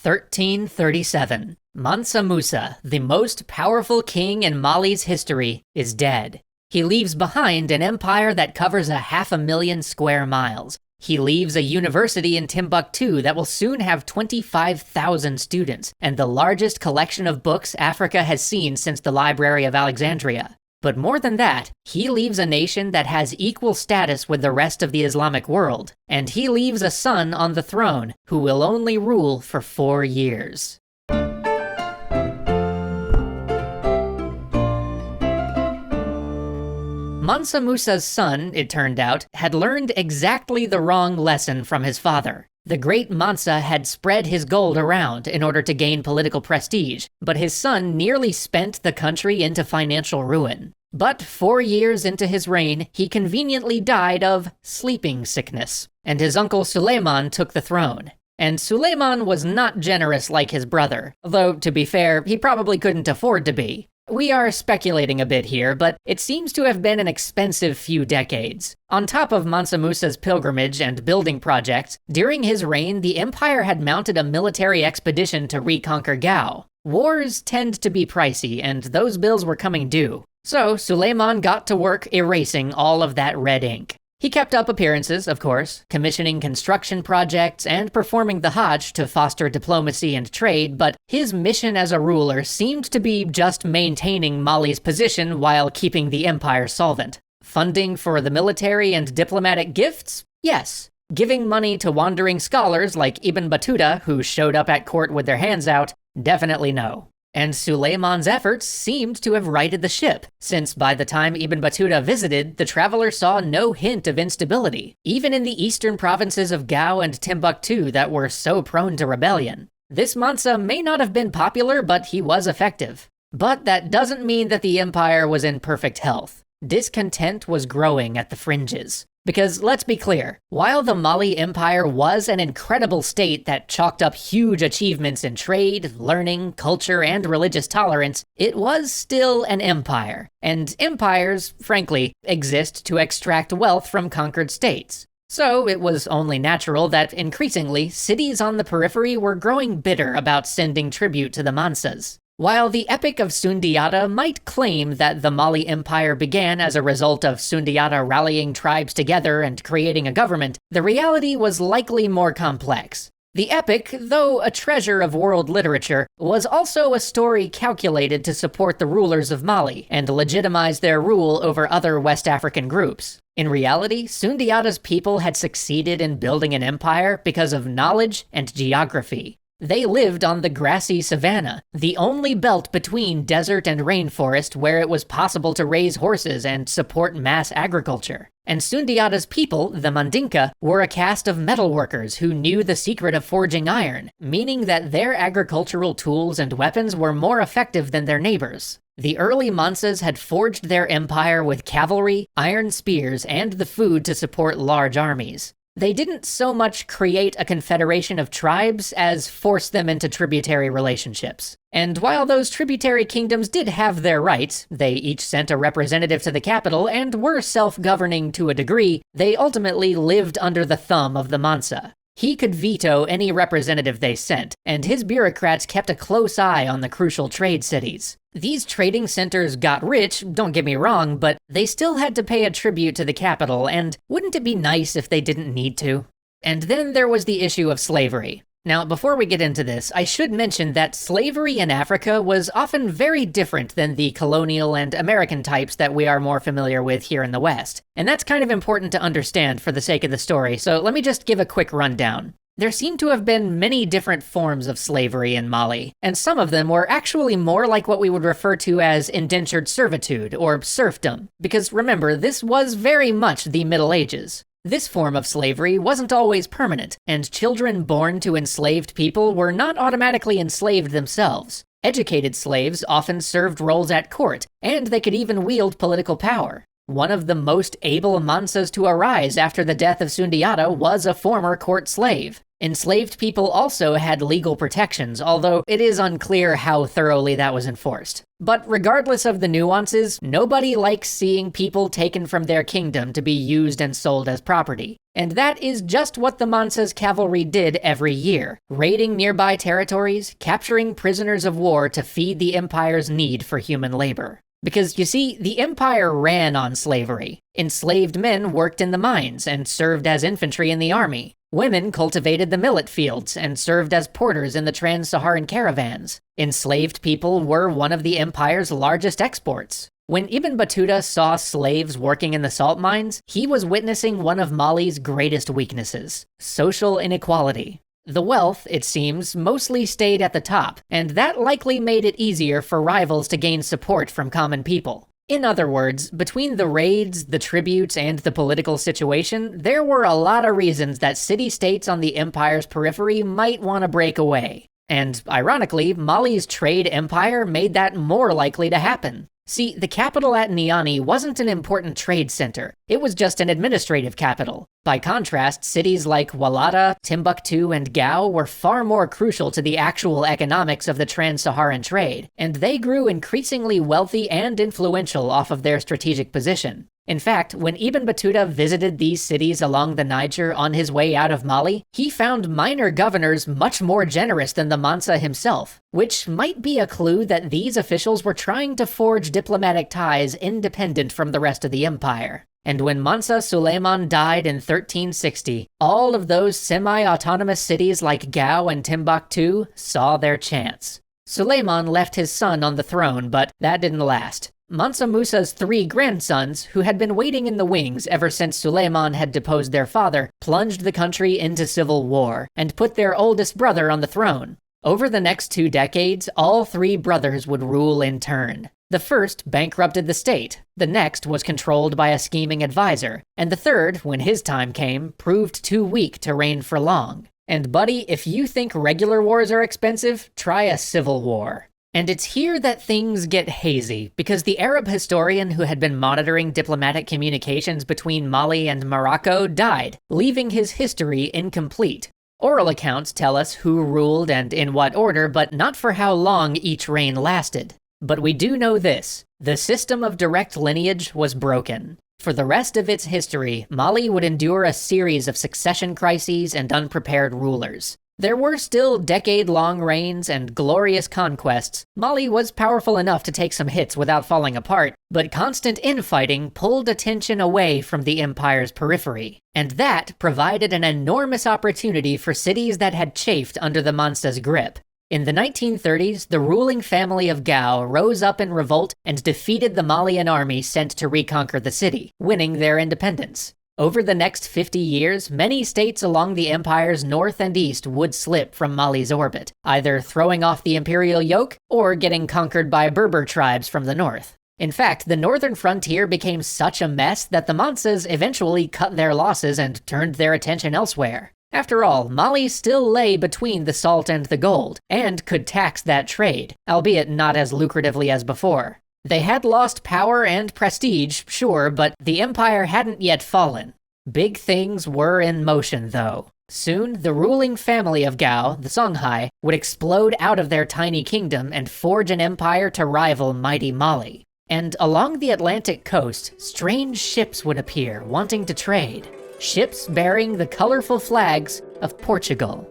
1337. Mansa Musa, the most powerful king in Mali's history, is dead. He leaves behind an empire that covers 500,000 square miles. He leaves a university in Timbuktu that will soon have 25,000 students, and the largest collection of books Africa has seen since the Library of Alexandria. But more than that, he leaves a nation that has equal status with the rest of the Islamic world, and he leaves a son on the throne who will only rule for 4 years. Mansa Musa's son, it turned out, had learned exactly the wrong lesson from his father. The great Mansa had spread his gold around in order to gain political prestige, but his son nearly spent the country into financial ruin. But 4 years into his reign, he conveniently died of sleeping sickness, and his uncle Suleiman took the throne. And Suleiman was not generous like his brother, though to be fair, he probably couldn't afford to be. We are speculating a bit here, but it seems to have been an expensive few decades. On top of Mansa Musa's pilgrimage and building projects, during his reign the empire had mounted a military expedition to reconquer Gao. Wars tend to be pricey, and those bills were coming due. So Suleiman got to work erasing all of that red ink. He kept up appearances, of course, commissioning construction projects and performing the Hajj to foster diplomacy and trade, but his mission as a ruler seemed to be just maintaining Mali's position while keeping the empire solvent. Funding for the military and diplomatic gifts? Yes. Giving money to wandering scholars like Ibn Battuta, who showed up at court with their hands out? Definitely no. And Suleiman's efforts seemed to have righted the ship, since by the time Ibn Battuta visited, the traveler saw no hint of instability, even in the eastern provinces of Gao and Timbuktu that were so prone to rebellion. This Mansa may not have been popular, but he was effective. But that doesn't mean that the empire was in perfect health. Discontent was growing at the fringes. Because let's be clear, while the Mali Empire was an incredible state that chalked up huge achievements in trade, learning, culture, and religious tolerance, it was still an empire. And empires, frankly, exist to extract wealth from conquered states. So it was only natural that increasingly, cities on the periphery were growing bitter about sending tribute to the Mansas. While the Epic of Sundiata might claim that the Mali Empire began as a result of Sundiata rallying tribes together and creating a government, the reality was likely more complex. The epic, though a treasure of world literature, was also a story calculated to support the rulers of Mali and legitimize their rule over other West African groups. In reality, Sundiata's people had succeeded in building an empire because of knowledge and geography. They lived on the grassy savanna, the only belt between desert and rainforest where it was possible to raise horses and support mass agriculture. And Sundiata's people, the Mandinka, were a caste of metalworkers who knew the secret of forging iron, meaning that their agricultural tools and weapons were more effective than their neighbors. The early Mansas had forged their empire with cavalry, iron spears, and the food to support large armies. They didn't so much create a confederation of tribes as force them into tributary relationships. And while those tributary kingdoms did have their rights, they each sent a representative to the capital and were self-governing to a degree, they ultimately lived under the thumb of the Mansa. He could veto any representative they sent, and his bureaucrats kept a close eye on the crucial trade cities. These trading centers got rich, don't get me wrong, but they still had to pay a tribute to the capital, and wouldn't it be nice if they didn't need to? And then there was the issue of slavery. Now, before we get into this, I should mention that slavery in Africa was often very different than the colonial and American types that we are more familiar with here in the West. And that's kind of important to understand for the sake of the story, so let me just give a quick rundown. There seem to have been many different forms of slavery in Mali, and some of them were actually more like what we would refer to as indentured servitude or serfdom, because remember, this was very much the Middle Ages. This form of slavery wasn't always permanent, and children born to enslaved people were not automatically enslaved themselves. Educated slaves often served roles at court, and they could even wield political power. One of the most able Mansas to arise after the death of Sundiata was a former court slave. Enslaved people also had legal protections, although it is unclear how thoroughly that was enforced. But regardless of the nuances, nobody likes seeing people taken from their kingdom to be used and sold as property. And that is just what the Mansa's cavalry did every year, raiding nearby territories, capturing prisoners of war to feed the empire's need for human labor. Because, you see, the empire ran on slavery. Enslaved men worked in the mines and served as infantry in the army. Women cultivated the millet fields and served as porters in the trans-Saharan caravans. Enslaved people were one of the empire's largest exports. When Ibn Battuta saw slaves working in the salt mines, he was witnessing one of Mali's greatest weaknesses: social inequality. The wealth, it seems, mostly stayed at the top, and that likely made it easier for rivals to gain support from common people. In other words, between the raids, the tributes, and the political situation, there were a lot of reasons that city-states on the empire's periphery might want to break away. And, ironically, Mali's trade empire made that more likely to happen. See, the capital at Niani wasn't an important trade center, it was just an administrative capital. By contrast, cities like Walata, Timbuktu, and Gao were far more crucial to the actual economics of the trans-Saharan trade, and they grew increasingly wealthy and influential off of their strategic position. In fact, when Ibn Battuta visited these cities along the Niger on his way out of Mali, he found minor governors much more generous than the Mansa himself, which might be a clue that these officials were trying to forge diplomatic ties independent from the rest of the empire. And when Mansa Suleiman died in 1360, all of those semi-autonomous cities like Gao and Timbuktu saw their chance. Suleiman left his son on the throne, but that didn't last. Mansa Musa's 3 grandsons, who had been waiting in the wings ever since Suleiman had deposed their father, plunged the country into civil war, and put their oldest brother on the throne. Over the next 2 decades, all 3 brothers would rule in turn. The first bankrupted the state, the next was controlled by a scheming advisor, and the third, when his time came, proved too weak to reign for long. And buddy, if you think regular wars are expensive, try a civil war. And it's here that things get hazy, because the Arab historian who had been monitoring diplomatic communications between Mali and Morocco died, leaving his history incomplete. Oral accounts tell us who ruled and in what order, but not for how long each reign lasted. But we do know this: the system of direct lineage was broken. For the rest of its history, Mali would endure a series of succession crises and unprepared rulers. There were still decade-long reigns and glorious conquests. Mali was powerful enough to take some hits without falling apart, but constant infighting pulled attention away from the empire's periphery. And that provided an enormous opportunity for cities that had chafed under the Mansa's grip. In the 1930s, the ruling family of Gao rose up in revolt and defeated the Malian army sent to reconquer the city, winning their independence. Over the next 50 years, many states along the empire's north and east would slip from Mali's orbit, either throwing off the imperial yoke or getting conquered by Berber tribes from the north. In fact, the northern frontier became such a mess that the Mansas eventually cut their losses and turned their attention elsewhere. After all, Mali still lay between the salt and the gold, and could tax that trade, albeit not as lucratively as before. They had lost power and prestige, sure, but the empire hadn't yet fallen. Big things were in motion, though. Soon, the ruling family of Gao, the Songhai, would explode out of their tiny kingdom and forge an empire to rival mighty Mali. And along the Atlantic coast, strange ships would appear, wanting to trade. Ships bearing the colorful flags of Portugal.